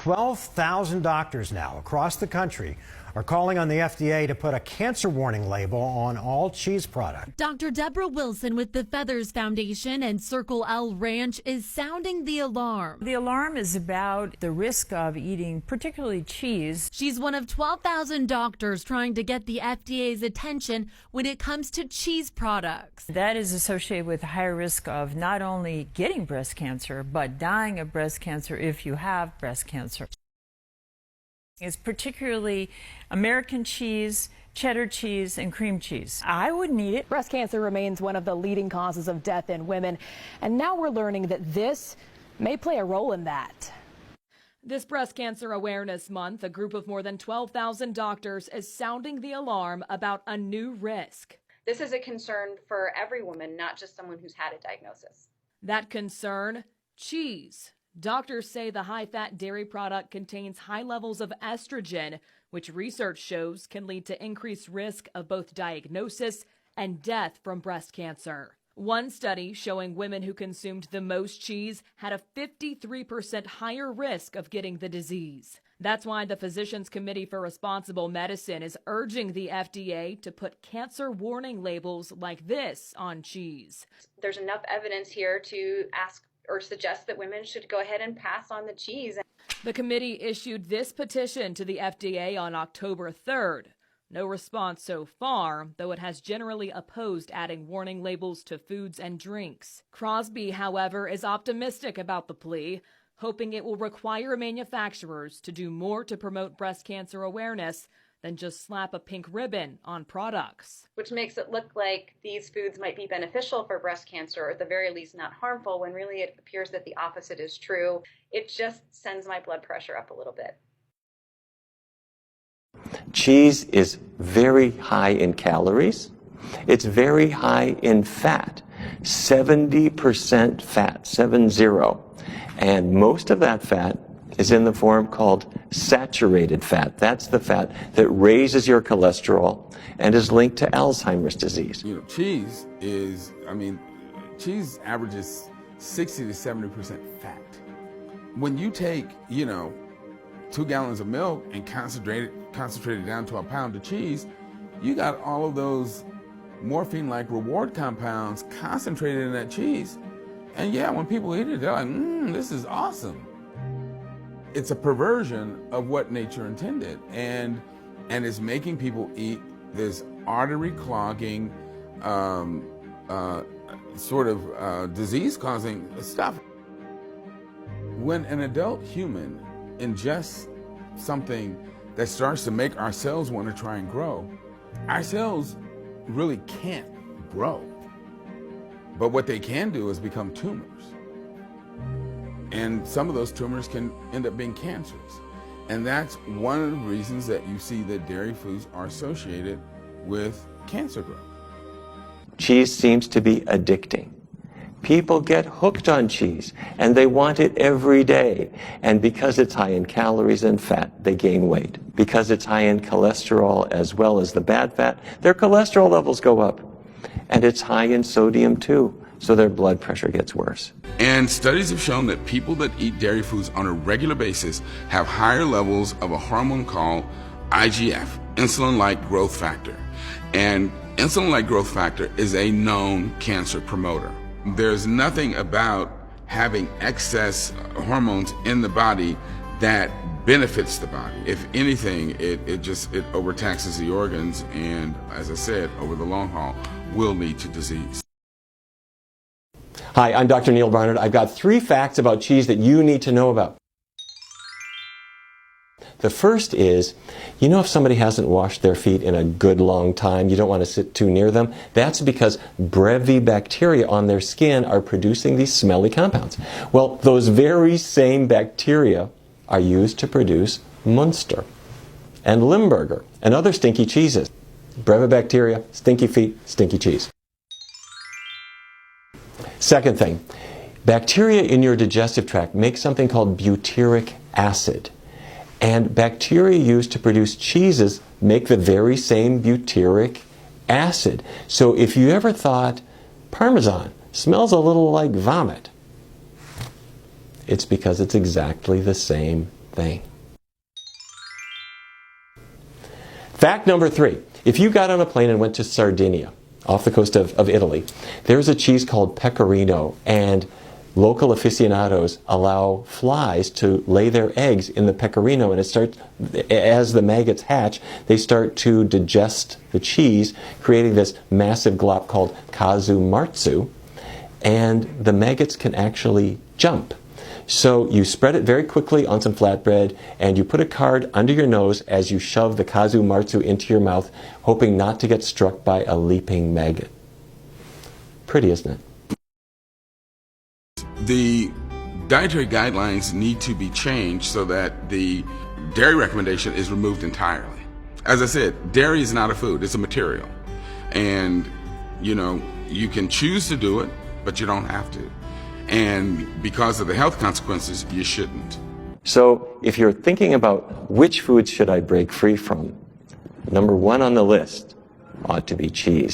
12,000 doctors now across the country are calling on the FDA to put a cancer warning label on all cheese products. Dr. Deborah Wilson with the Feathers Foundation and Circle L Ranch is sounding the alarm. The alarm is about the risk of eating particularly cheese. She's one of 12,000 doctors trying to get the FDA's attention when it comes to cheese products. That is associated with a higher risk of not only getting breast cancer, but dying of breast cancer if you have breast cancer. Is particularly American cheese, cheddar cheese, and cream cheese. I wouldn't eat it. Breast cancer remains one of the leading causes of death in women, and now we're learning that this may play a role in that. This Breast Cancer Awareness Month, a group of more than 12,000 doctors is sounding the alarm about a new risk. This is a concern for every woman, not just someone who's had a diagnosis. That concern, cheese. Doctors say the high-fat dairy product contains high levels of estrogen, which research shows can lead to increased risk of both diagnosis and death from breast cancer. One study showing women who consumed the most cheese had a 53% higher risk of getting the disease. That's why the Physicians Committee for Responsible Medicine is urging the FDA to put cancer warning labels like this on cheese. There's enough evidence here to ask or suggest that women should go ahead and pass on the cheese. The committee issued this petition to the FDA on October 3rd. No response so far, though it has generally opposed adding warning labels to foods and drinks. Crosby, however, is optimistic about the plea, hoping it will require manufacturers to do more to promote breast cancer awareness than just slap a pink ribbon on products. Which makes it look like these foods might be beneficial for breast cancer, or at the very least not harmful, when really it appears that the opposite is true. It just sends my blood pressure up a little bit. Cheese is very high in calories. It's very high in fat, 70% fat, 70. And most of that fat is in the form called saturated fat. That's the fat that raises your cholesterol and is linked to Alzheimer's disease. You know, cheese averages 60 to 70% fat. When you take, 2 gallons of milk and concentrate it down to a pound of cheese, you got all of those morphine-like reward compounds concentrated in that cheese. And yeah, when people eat it, they're like, this is awesome. It's a perversion of what nature intended, and it's making people eat this artery-clogging, disease-causing stuff. When an adult human ingests something that starts to make our cells want to try and grow, our cells really can't grow. But what they can do is become tumors. And some of those tumors can end up being cancers. And that's one of the reasons that you see that dairy foods are associated with cancer growth. Cheese seems to be addicting. People get hooked on cheese, and they want it every day. And because it's high in calories and fat, they gain weight. Because it's high in cholesterol as well as the bad fat, their cholesterol levels go up. And it's high in sodium too, so their blood pressure gets worse. And studies have shown that people that eat dairy foods on a regular basis have higher levels of a hormone called IGF, insulin-like growth factor. And insulin-like growth factor is a known cancer promoter. There's nothing about having excess hormones in the body that benefits the body. If anything, it overtaxes the organs, and as I said, over the long haul, will lead to disease. Hi, I'm Dr. Neil Barnard. I've got 3 facts about cheese that you need to know about. The first is, if somebody hasn't washed their feet in a good long time, you don't want to sit too near them. That's because brevibacteria on their skin are producing these smelly compounds. Well, those very same bacteria are used to produce Munster and Limburger and other stinky cheeses. Brevibacteria, stinky feet, stinky cheese. Second thing, bacteria in your digestive tract make something called butyric acid. And bacteria used to produce cheeses make the very same butyric acid. So if you ever thought Parmesan smells a little like vomit, it's because it's exactly the same thing. Fact number 3. If you got on a plane and went to Sardinia, off the coast of Italy, there's a cheese called pecorino, and local aficionados allow flies to lay their eggs in the pecorino, and it starts, as the maggots hatch, they start to digest the cheese, creating this massive glop called casu marzu, and the maggots can actually jump. So you spread it very quickly on some flatbread, and you put a card under your nose as you shove the casu marzu into your mouth, hoping not to get struck by a leaping maggot. Pretty, isn't it? The dietary guidelines need to be changed so that the dairy recommendation is removed entirely. As I said, dairy is not a food, it's a material. And, you know, you can choose to do it, but you don't have to. And because of the health consequences, you shouldn't. So if you're thinking about which foods should I break free from, number 1 on the list ought to be cheese.